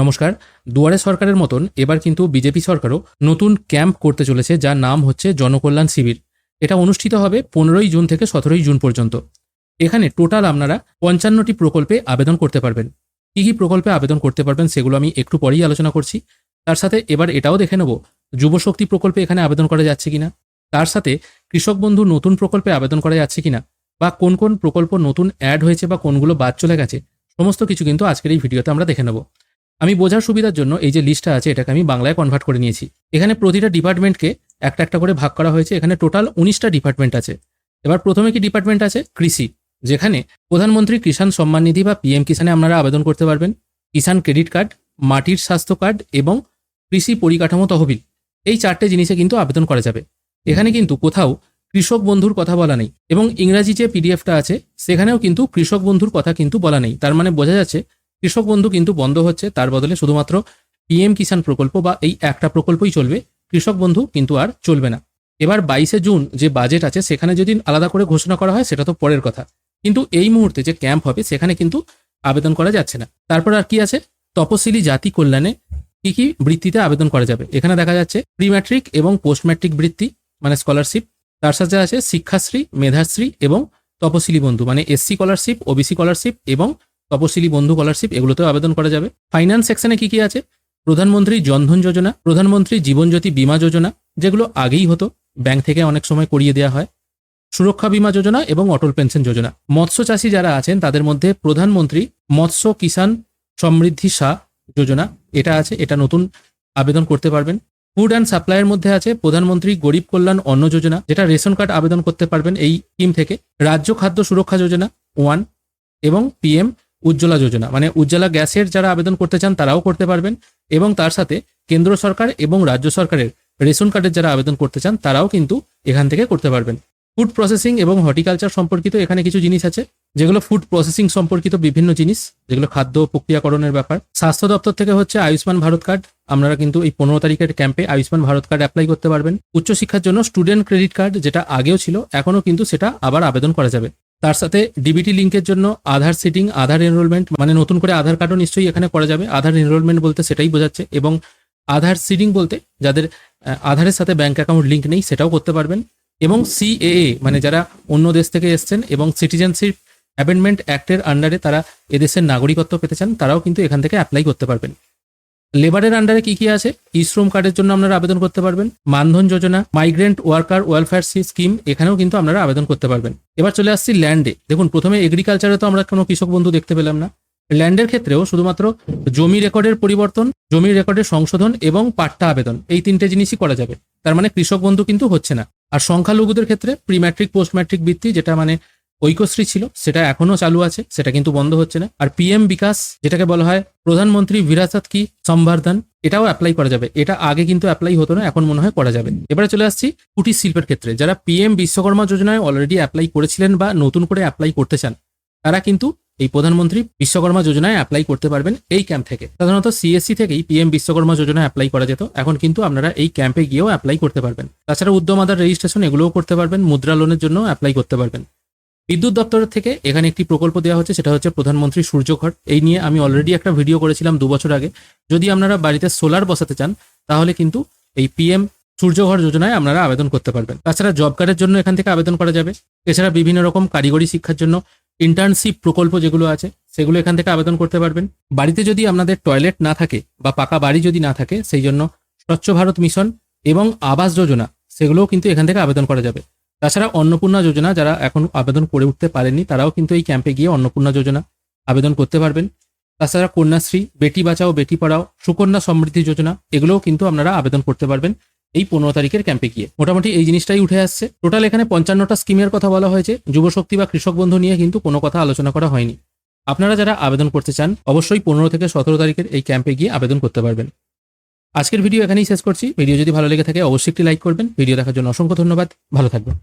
নমস্কার। দুয়ারে সরকারের মতন এবার কিন্তু বিজেপি সরকারও নতুন ক্যাম্প করতে চলেছে, যার নাম হচ্ছে জনকল্যাণ শিবির। এটা অনুষ্ঠিত হবে 15ই জুন থেকে 17ই জুন পর্যন্ত। এখানে টোটাল আপনারা 55টি প্রকল্পে আবেদন করতে পারবেন। কী কী প্রকল্পে আবেদন করতে পারবেন সেগুলো আমি একটু পরেই আলোচনা করছি। তার সাথে এবার এটাও দেখে নেব যুবশক্তি প্রকল্পে এখানে আবেদন করা যাচ্ছে কিনা, তার সাথে কৃষক বন্ধু নতুন প্রকল্পে আবেদন করা যাচ্ছে কিনা, বা কোন কোন প্রকল্প নতুন অ্যাড হয়েছে বা কোনগুলো বাদ চলে গেছে, সমস্ত কিছু কিন্তু আজকের এই ভিডিওতে আমরা দেখে নেব। আমি বোঝার সুবিধার জন্য এই যে লিস্টটা আছে এটাকে আমি বাংলায় কনভার্ট করে নিয়েছি। এখানে প্রতিটা ডিপার্টমেন্টকে একটা একটা করে ভাগ করা হয়েছে। এখানে টোটাল 19টা ডিপার্টমেন্ট আছে। এবার প্রথমে কি ডিপার্টমেন্ট আছে? কৃষি, যেখানে প্রধানমন্ত্রী কিষাণ সম্মান নিধি বা পিএম কিষাণে আপনারা আবেদন করতে পারবেন। কিষাণ ক্রেডিট কার্ড, মাটির স্বাস্থ্য কার্ড এবং কৃষি পরিকাঠামো তহবিল, এই 4টে জিনিসে কিন্তু আবেদন করা যাবে। এখানে কিন্তু কোথাও কৃষক বন্ধুর কথা বলা নেই, এবং ইংরাজি যে পিডিএফটা আছে সেখানেও কিন্তু কৃষক বন্ধুর কথা কিন্তু বলা নেই। তার মানে বোঝা যাচ্ছে কৃষক বন্ধু কিন্তু বন্ধ হচ্ছে, তার বদলে শুধুমাত্র পিএম কিষাণ প্রকল্প বা এই একটা প্রকল্পই চলবে, কৃষক বন্ধু কিন্তু আর চলবে না। এবার 22শে জুন যে বাজেট আছে সেখানে যদি আলাদা করে ঘোষণা করা হয় সেটা তো পরের কথা, কিন্তু এই মুহূর্তে যে ক্যাম্প হবে সেখানে কিন্তু আবেদন করা যাচ্ছে না। তারপর আর কি আছে? তপশিলি জাতি কল্যাণে কি কি বৃত্তিতে আবেদন করা যাবে। এখানে দেখা যাচ্ছে প্রি ম্যাট্রিক এবং পোস্ট ম্যাট্রিক বৃত্তি মানে স্কলারশিপ, তার সাথে আছে শিক্ষাশ্রী, মেধাশ্রী এবং তপশিলি বন্ধু মানে এসসি স্কলারশিপ, ওবিসি স্কলারশিপ এবং তপশিলি বন্ধু স্কলারশিপ, এগুলোতেও আবেদন করা যাবে। ফাইন্যান্স সেকশনে কি কি আছে? প্রধানমন্ত্রী জনধন যোজনা, প্রধানমন্ত্রী জীবনজ্যোতি বীমা যোজনা, যেগুলো আগেই হতো, ব্যাংক থেকে অনেক সময় করিয়ে দেওয়া হয়, সুরক্ষা বীমা যোজনা এবং অটল পেনশন যোজনা। মৎস্য চাষী যারা আছেন তাদের মধ্যে প্রধানমন্ত্রী মৎস্য কিষাণ সমৃদ্ধি সাহ যোজনা, এটা আছে, এটা নতুন আবেদন করতে পারবেন। ফুড অ্যান্ড সাপ্লাইয়ের মধ্যে আছে প্রধানমন্ত্রী গরিব কল্যাণ অন্ন যোজনা, যেটা রেশন কার্ড আবেদন করতে পারবেন এই স্কিম থেকে। রাজ্য খাদ্য সুরক্ষা যোজনা 1 এবং পিএম উজ্জ্বলা যোজনা মানে উজ্জ্বলা গ্যাসের যারা আবেদন করতে চান তারাও করতে পারবেন, এবং তার সাথে কেন্দ্র সরকার এবং রাজ্য সরকারের রেশন কার্ডের যারা আবেদন করতে চান তারাও কিন্তু এখান থেকে করতে পারবেন। ফুড প্রসেসিং এবং হর্টিকালচার সম্পর্কিত এখানে কিছু জিনিস আছে, যেগুলো ফুড প্রসেসিং সম্পর্কিত বিভিন্ন জিনিস, যেগুলো খাদ্য প্রক্রিয়াকরণের ব্যাপার। স্বাস্থ্য দপ্তর থেকে হচ্ছে আয়ুষ্মান ভারত কার্ড, আপনারা কিন্তু এই 15 তারিখের ক্যাম্পে আয়ুষ্মান ভারত কার্ড অ্যাপ্লাই করতে পারবেন। উচ্চশিক্ষার জন্য স্টুডেন্ট ক্রেডিট কার্ড, যেটা আগেও ছিল এখনও কিন্তু সেটা আবার আবেদন করা যাবে। তার সাথে ডিবিটি লিঙ্কের জন্য আধার সিটিং, আধার এনরোলমেন্ট মানে নতুন করে আধার কার্ডও নিশ্চয়ই এখানে করা যাবে। আধার এনরোলমেন্ট বলতে সেটাই বোঝাচ্ছে, এবং আধার সিডিং বলতে যাদের আধারের সাথে ব্যাংক অ্যাকাউন্ট লিঙ্ক নেই সেটাও করতে পারবেন। এবং সিএএ মানে যারা অন্য দেশ থেকে এসছেন এবং সিটিজেনশিপ অ্যামেন্ডমেন্ট অ্যাক্টের আন্ডারে তারা এদেশের নাগরিকত্ব পেতে চান তারাও কিন্তু এখান থেকে অ্যাপ্লাই করতে পারবেন। লেবারের আন্ডারে কি কি আছে? ই শ্রম কার্ডের জন্য আপনারা আবেদন করতে পারবেন। মানধন যোজনা, মাইগ্রেন্ট ওয়ার্কার ওয়েলফেয়ার স্কিম, এখানেও কিন্তু আপনারা আবেদন করতে পারবেন। এবার চলে আসছি ল্যান্ডে। দেখুন, প্রথমে এগ্রিকালচারে তো আমরা কোনো কৃষক বন্ধু দেখতে পেলাম না। ল্যান্ডের ক্ষেত্রেও শুধুমাত্র জমি রেকর্ডের পরিবর্তন, জমি রেকর্ডের সংশোধন এবং পাট্টা আবেদন, এই 3টে জিনিসই করা যাবে। তার মানে কৃষক বন্ধু কিন্তু হচ্ছে না। আর সংখ্যালঘুদের ক্ষেত্রে প্রি ম্যাট্রিক পোস্ট ম্যাট্রিক বৃত্তি, যেটা মানে ঐক্যশ্রী ছিল, সেটা এখনো চালু আছে, সেটা কিন্তু বন্ধ হচ্ছে না। আর পিএম বিকাশ, যেটাকে বলা হয় প্রধানমন্ত্রী বিরাসত কি সম্বর্ধন, এটাও অ্যাপ্লাই করা যাবে। এটা আগে কিন্তু অ্যাপ্লাই হতো না, এখন মনে হয় করা যাবে। এবারে চলে আসছি কুটির শিল্পের ক্ষেত্রে। যারা পিএম বিশ্বকর্মা যোজনায় অলরেডি অ্যাপ্লাই করেছিলেন বা নতুন করে অ্যাপ্লাই করতে চান, তারা কিন্তু এই প্রধানমন্ত্রী বিশ্বকর্মা যোজনায় অ্যাপ্লাই করতে পারবেন এই ক্যাম্প থেকে। সাধারণত সিএসসি থেকেই পিএম বিশ্বকর্মা যোজনায় অ্যাপ্লাই করা যেত, এখন কিন্তু আপনারা এই ক্যাম্পে গিয়েও অ্যাপ্লাই করতে পারবেন। তাছাড়া উদ্যম আধার রেজিস্ট্রেশন এগুলোও করতে পারবেন, মুদ্রা লোনের জন্য অ্যাপ্লাই করতে পারবেন। বিদ্যুৎ দপ্তরের থেকে এখানে একটি প্রকল্প দেওয়া হচ্ছে, সেটা হচ্ছে প্রধানমন্ত্রী সূর্যঘর। এই নিয়ে আমি অলরেডি একটা ভিডিও করেছিলাম 2 বছর আগে। যদি আপনারা বাড়িতে সোলার বসাতে চান তাহলে কিন্তু এই পিএম সূর্যঘর যোজনায় আপনারা আবেদন করতে পারবেন। তাছাড়া জব কার্ডের জন্য এখান থেকে আবেদন করা যাবে। এছাড়া বিভিন্ন রকম কারিগরি শিক্ষার জন্য ইন্টার্নশিপ প্রকল্প যেগুলো আছে সেগুলো এখান থেকে আবেদন করতে পারবেন। বাড়িতে যদি আপনাদের টয়লেট না থাকে বা পাকা বাড়ি যদি না থাকে, সেই জন্য স্বচ্ছ ভারত মিশন এবং আবাস যোজনা, সেগুলোও কিন্তু এখান থেকে আবেদন করা যাবে। তাছাড়া অন্নপূর্ণা যোজনা, যারা এখন আবেদন করে উঠতে পারেননি তারাও কিন্তু এই ক্যাম্পে গিয়ে অন্নপূর্ণা যোজনা আবেদন করতে পারবেন। তাছাড়া কন্যাশ্রী, বেটি বাঁচাও বেটি পড়াও, সুকন্যা সমৃদ্ধি যোজনা, এগুলোও কিন্তু আপনারা আবেদন করতে পারবেন এই 15 তারিখের ক্যাম্পে গিয়ে। মোটামুটি এই জিনিসটাই উঠে আসছে। টোটাল এখানে 55টা স্কিমের কথা বলা হয়েছে। যুবশক্তি বা কৃষক বন্ধু নিয়ে কিন্তু কোনো কথা আলোচনা করা হয়নি। আপনারা যারা আবেদন করতে চান অবশ্যই 15 থেকে 17 তারিখের এই ক্যাম্পে গিয়ে আবেদন করতে পারবেন। আজকের ভিডিও এখানেই শেষ করছি। ভিডিও যদি ভালো লেগে থাকে অবশ্যই একটি লাইক করবেন। ভিডিও দেখার জন্য অসংখ্য ধন্যবাদ। ভালো থাকবেন।